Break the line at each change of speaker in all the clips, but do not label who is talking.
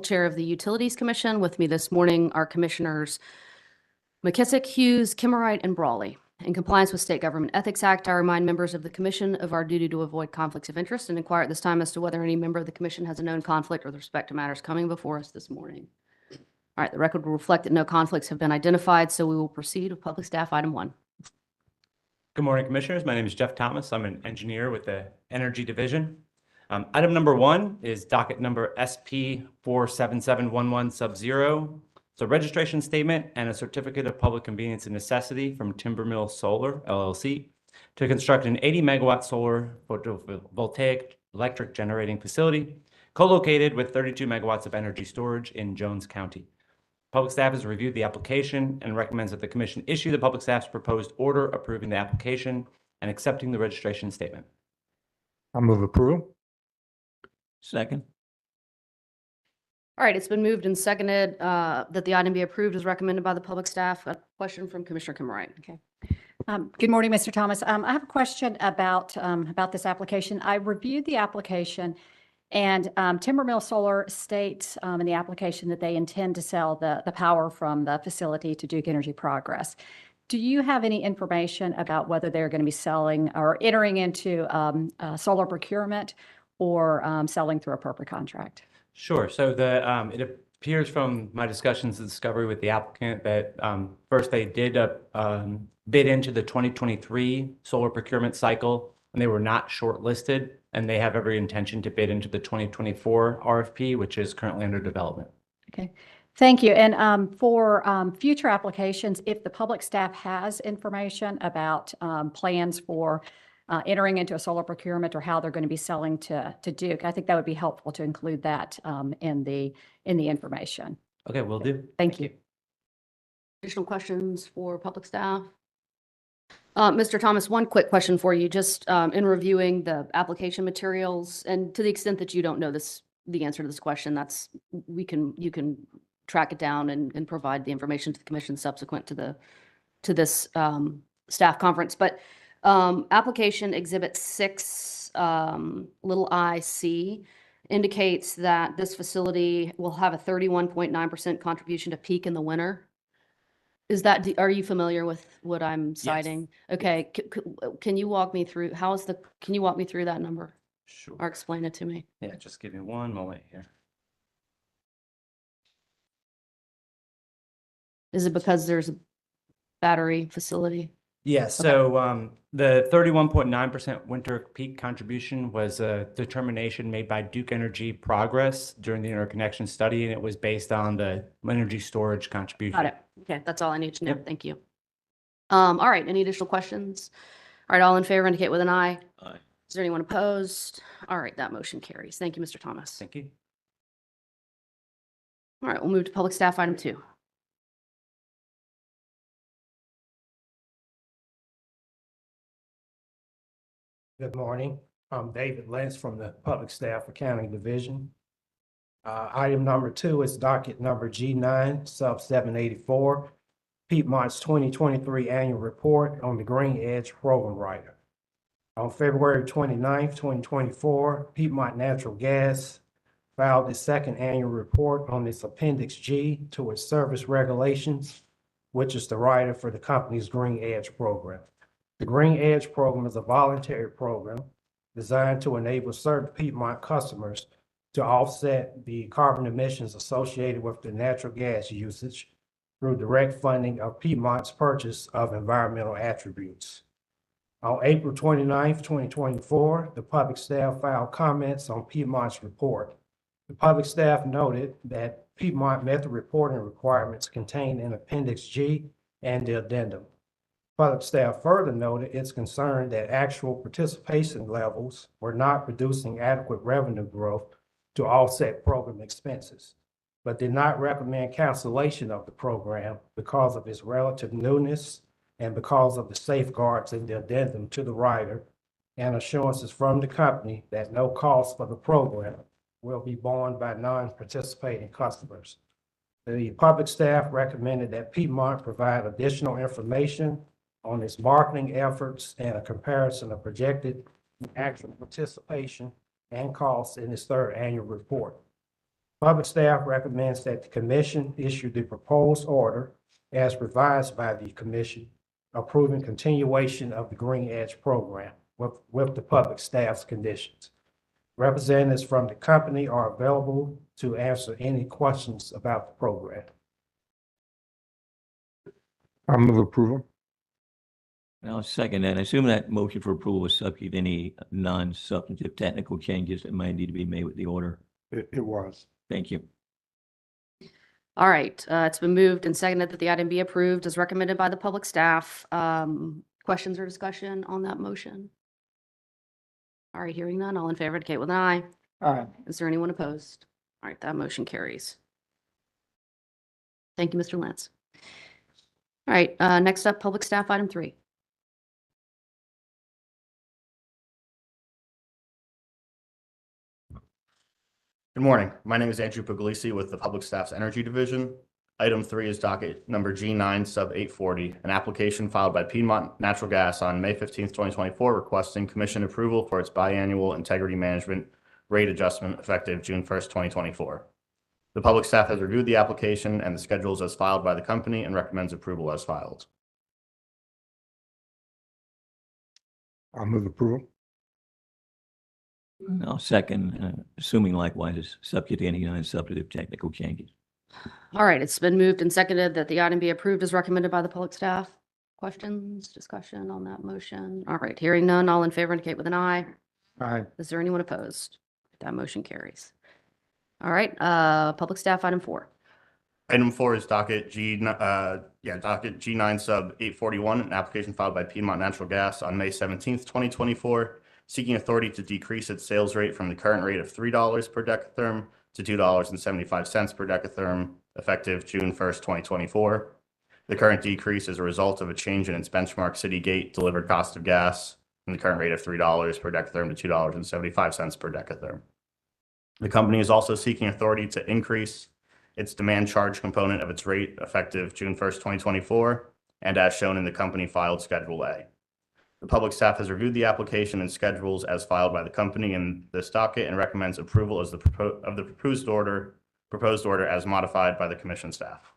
Chair of the Utilities Commission. With me this morning are Commissioners McKissick, Hughes, Kimmerite, and Brawley. In compliance with State Government Ethics Act, I remind members of the Commission of our duty to avoid conflicts of interest and inquire at this time as to whether any member of the Commission has a known conflict with respect to matters coming before us this morning. All right, the record will reflect that no conflicts have been identified, so we will proceed with Public Staff Item 1.
Good morning, Commissioners. My name is Jeff Thomas. I'm an engineer with the Energy Division. Item number 1 is docket number SP 47711 sub 0. It's a registration statement and a certificate of public convenience and necessity from Timbermill Solar, LLC, to construct an 80 megawatt solar photovoltaic electric generating facility co-located with 32 megawatts of energy storage in Jones County. Public staff has reviewed the application and recommends that the Commission issue the public staff's proposed order approving the application and accepting the registration statement.
I move approval.
Second.
All right, it's been moved and seconded that the item be approved as recommended by the public staff. A question from Commissioner Kimmerite.
Okay. Good morning, Mr. Thomas. I have a question about this application. I reviewed the application, and Timbermill Solar states in the application that they intend to sell the power from the facility to Duke Energy Progress. Do you have any information about whether they're going to be selling or entering into solar procurement or selling through a PERPA contract?
Sure. So it appears from my discussions and discovery with the applicant that first they did bid into the 2023 solar procurement cycle, and they were not shortlisted, and they have every intention to bid into the 2024 RFP, which is currently under development.
Okay. Thank you. And for future applications, if the public staff has information about plans for entering into a solar procurement or how they're going to be selling to Duke, I think that would be helpful to include that in the information.
Okay, will do.
Thank you.
Additional questions for public staff? Mr. Thomas, one quick question for you. Just in reviewing the application materials, and to the extent that you don't know the answer to this question, you can track it down and provide the information to the Commission subsequent to this staff conference. But application exhibit 6 little IC indicates that this facility will have a 31.9% contribution to peak in the winter. Are you familiar with what I'm citing? Yes. Okay. Can you walk me through can you walk me through that number?
Sure.
Or explain it to me?
Yeah, just give me one moment here.
Is it because there's a battery facility?
Yes. Okay. So the 31.9% winter peak contribution was a determination made by Duke Energy Progress during the interconnection study, and it was based on the energy storage contribution.
Got it. Okay, that's all I need to know.
Yep.
Thank you. All right, any additional questions? All right, all in favor indicate with an eye.
Aye.
Is there anyone opposed? All right, that motion carries. Thank you, Mr. Thomas.
Thank you.
All right, we'll move to public staff item 2.
Good morning. I'm David Lentz from the Public Staff Accounting Division. Item number 2 is docket number G9 sub 784, Piedmont's 2023 annual report on the Green Edge program writer. On February 29th, 2024, Piedmont Natural Gas filed its second annual report on its Appendix G to its service regulations, which is the writer for the company's Green Edge program. The Green Edge program is a voluntary program designed to enable certain Piedmont customers to offset the carbon emissions associated with the natural gas usage through direct funding of Piedmont's purchase of environmental attributes. On April 29th, 2024, the public staff filed comments on Piedmont's report. The public staff noted that Piedmont met the reporting requirements contained in Appendix G and the addendum. Public staff further noted its concern that actual participation levels were not producing adequate revenue growth to offset program expenses, but did not recommend cancellation of the program because of its relative newness and because of the safeguards in the addendum to the rider and assurances from the company that no cost for the program will be borne by non-participating customers. The public staff recommended that Piedmont provide additional information on its marketing efforts and a comparison of projected actual participation and costs in its third annual report. Public staff recommends that the commission issue the proposed order as revised by the commission approving continuation of the Green Edge program with the public staff's conditions. Representatives from the company are available to answer any questions about the program.
I move approval.
I'll second that. I assume that motion for approval is subject to any non-substantive technical changes that might need to be made with the order.
It was.
Thank you.
All right, it's been moved and seconded that the item be approved as recommended by the public staff. Questions or discussion on that motion? All right, hearing none, all in favor indicate with an eye.
Aye.
Is there anyone opposed? All right, that motion carries. Thank you, Mr. Lance. All right, next up, public staff, item 3.
Good morning. My name is Andrew Puglisi with the Public Staff's Energy Division. Item 3 is docket number G9 sub 840, an application filed by Piedmont Natural Gas on May 15th, 2024, requesting commission approval for its biannual integrity management rate adjustment effective June 1st, 2024. The public staff has reviewed the application and the schedules as filed by the company and recommends approval as filed.
I'll move approval.
I'll second, assuming likewise is subject to any non-substantive technical changes.
All right, it's been moved and seconded that the item be approved as recommended by the public staff. Questions, discussion on that motion? All right, hearing none, all in favor indicate with an eye.
Aye.
Is there anyone opposed? That motion carries. All right, public staff, item 4.
Item 4 is docket G9 sub 841, an application filed by Piedmont Natural Gas on May 17th, 2024, seeking authority to decrease its sales rate from the current rate of $3 per decatherm to $2.75 per decatherm, effective June 1st, 2024. The current decrease is a result of a change in its benchmark city gate delivered cost of gas from the current rate of $3 per decatherm to $2.75 per decatherm. The company is also seeking authority to increase its demand charge component of its rate effective June 1st, 2024, and as shown in the company filed Schedule A. The public staff has reviewed the application and schedules as filed by the company in this docket and recommends approval of the proposed order as modified by the commission staff.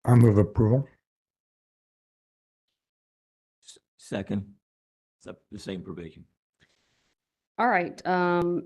I move approval.
Second, the same provision.
All right,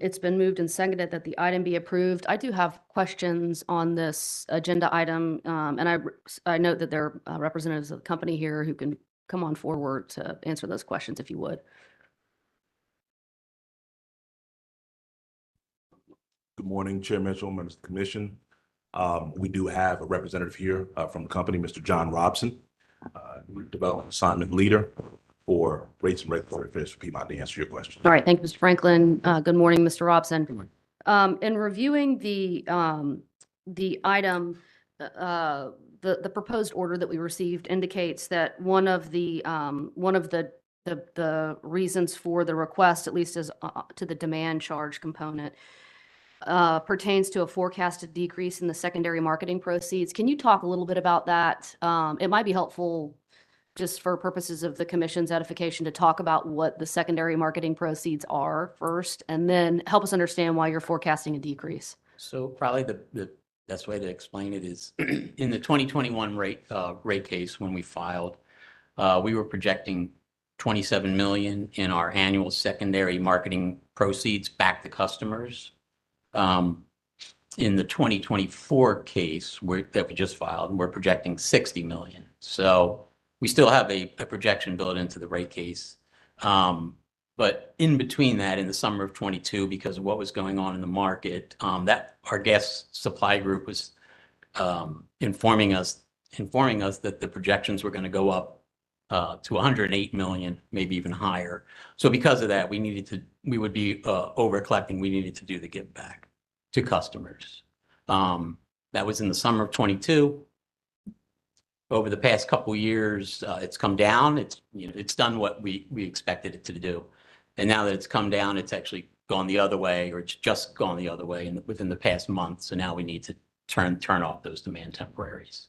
it's been moved and seconded that the item be approved. I do have questions on this agenda item, and I note that there are representatives of the company here who can come on forward to answer those questions if you would.
Good morning, Chair Mitchell, members of the commission. We do have a representative here from the company, Mr. John Robson, development assignment leader for rates and regulatory affairs for Piedmont, to answer your question.
All right, thank you, Mr. Franklin. Good morning, Mr. Robson. In reviewing the item, the proposed order that we received indicates that one of the reasons for the request, at least as to the demand charge component, pertains to a forecasted decrease in the secondary marketing proceeds. Can you talk a little bit about that? It might be helpful, just for purposes of the commission's edification, to talk about what the secondary marketing proceeds are first, and then help us understand why you're forecasting a decrease.
So probably the best way to explain it is in the 2021 rate case, when we filed, we were projecting $27 million in our annual secondary marketing proceeds back to customers. In the 2024 case that we just filed, we're projecting $60 million. So we still have a projection built into the rate case. But in between that, in the summer of 22, because of what was going on in the market, that our gas supply group was informing us that the projections were going to go up to 108 million, maybe even higher. So because of that, we would be over collecting. We needed to do the give back to customers. That was in the summer of 22. Over the past couple of years, it's come down. It's done what we expected it to do. And now that it's come down, it's actually gone the other way, or it's just gone the other way within the past month. So now we need to turn off those demand temporaries.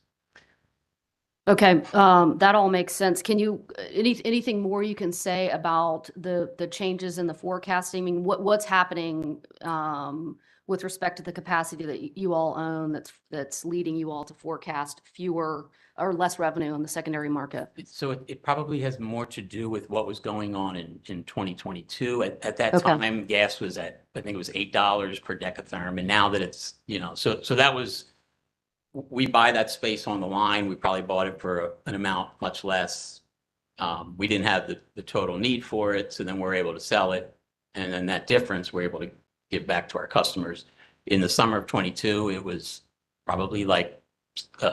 Okay, that all makes sense. Can you, anything more you can say about the changes in the forecasting? I mean, what's happening with respect to the capacity that you all own that's leading you all to forecast fewer or less revenue on the secondary market?
So it probably has more to do with what was going on in 2022. At that
Okay.
time, gas was at, I think it was $8 per decatherm. And now that it's, so that was, we buy that space on the line. We probably bought it for an amount much less. We didn't have the total need for it. So then we're able to sell it. And then that difference, we're able to give back to our customers. In the summer of 22, it was probably like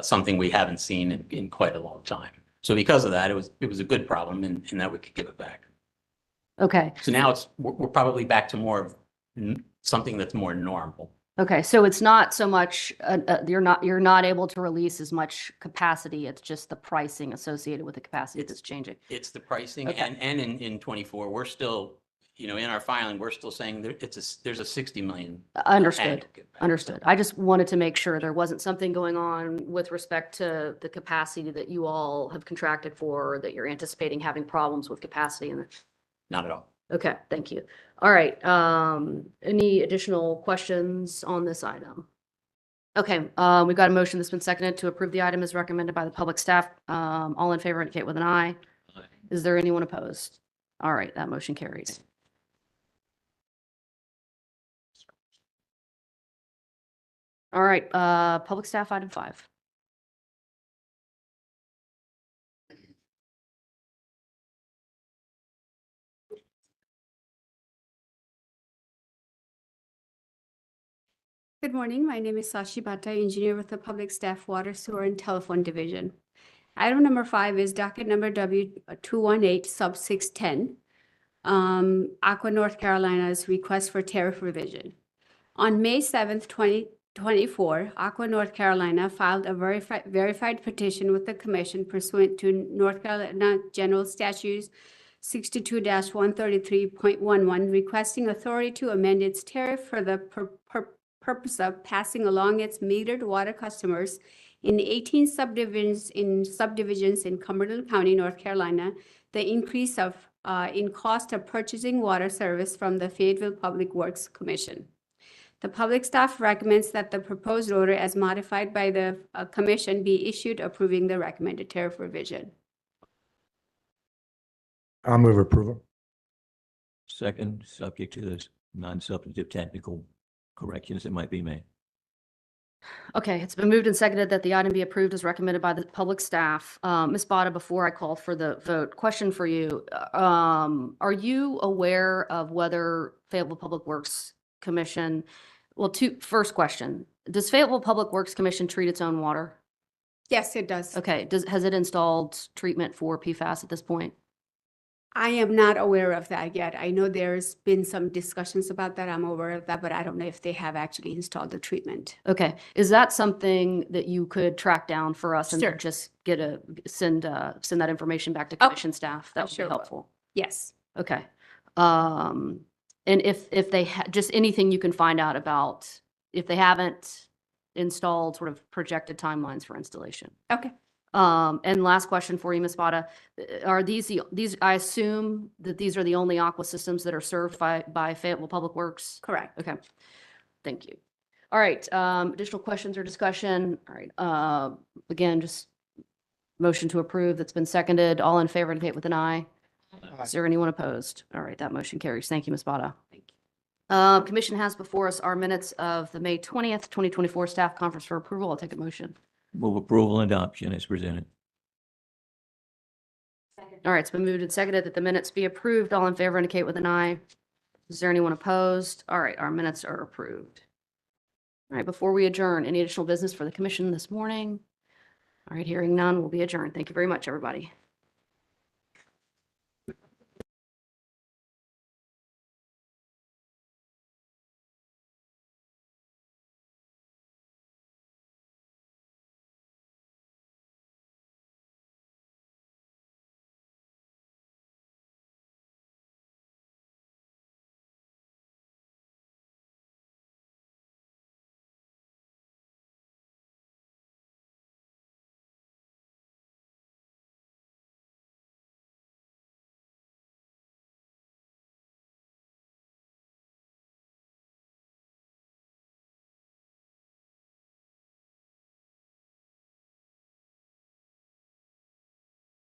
something we haven't seen in quite a long time. So because of that, it was a good problem in that we could give it back.
Okay.
So now we're probably back to more of something that's more normal.
Okay. So it's not so much, you're not able to release as much capacity. It's just the pricing associated with the capacity that's changing.
It's the pricing
Okay.
and in 24, we're still, in our filing, we're still saying there's a 60 million.
Understood.
annual give back.
Understood. I just wanted to make sure there wasn't something going on with respect to the capacity that you all have contracted for, or that you're anticipating having problems with capacity.
Not at all.
Okay, thank you. All right, any additional questions on this item? Okay, we've got a motion that's been seconded to approve the item as recommended by the public staff. All in favor indicate with an eye.
Aye.
Is there anyone opposed? All right, that motion carries. All right, public staff item 5.
Good morning. My name is Sashi Bhatta, engineer with the Public Staff Water, Sewer, and Telephone Division. Item number 5 is docket number W218 sub 610. Aqua North Carolina's request for tariff revision. On May 7th, 2024, Aqua North Carolina filed a verified petition with the commission pursuant to North Carolina General Statutes 62-133.11, requesting authority to amend its tariff for the purpose of passing along its metered water customers in 18 subdivisions in Cumberland County, North Carolina, the increase in cost of purchasing water service from the Fayetteville Public Works Commission. The public staff recommends that the proposed order as modified by the commission be issued approving the recommended tariff revision.
I'll move approval.
Second, subject to those non-substantive technical corrections that might be made.
Okay, it's been moved and seconded that the item be approved as recommended by the public staff. Ms. Bada, before I call for the vote, question for you. Are you aware of whether Fayetteville Public Works Commission, first question, does Fayetteville Public Works Commission treat its own water?
Yes, it does.
Okay, has it installed treatment for PFAS at this point?
I am not aware of that yet. I know there's been some discussions about that. I'm aware of that, but I don't know if they have actually installed the treatment.
Okay, is that something that you could track down for us and
Sure.
just send that information back to
Oh,
commission staff? That would
sure
be
will.
helpful.
Yes.
Okay. And if they just anything you can find out about if they haven't installed sort of projected timelines for installation.
Okay.
And last question for you, Ms. Bada, are these, I assume that these are the only aqua systems that are served by Fayetteville Public Works?
Correct.
Okay, thank you. All right, additional questions or discussion? All right, again, just motion to approve that's been seconded. All in favor indicate with an eye. Is there anyone opposed? All right, that motion carries. Thank you, Ms. Bada.
Thank you.
Commission has before us our minutes of the May 20th, 2024 staff conference for approval. I'll take a motion.
Move approval and adoption as presented.
All right, it's been moved and seconded that the minutes be approved. All in favor indicate with an eye. Is there anyone opposed? All right, our minutes are approved. All right, before we adjourn, any additional business for the commission this morning? All right, hearing none, we'll be adjourned. Thank you very much, everybody.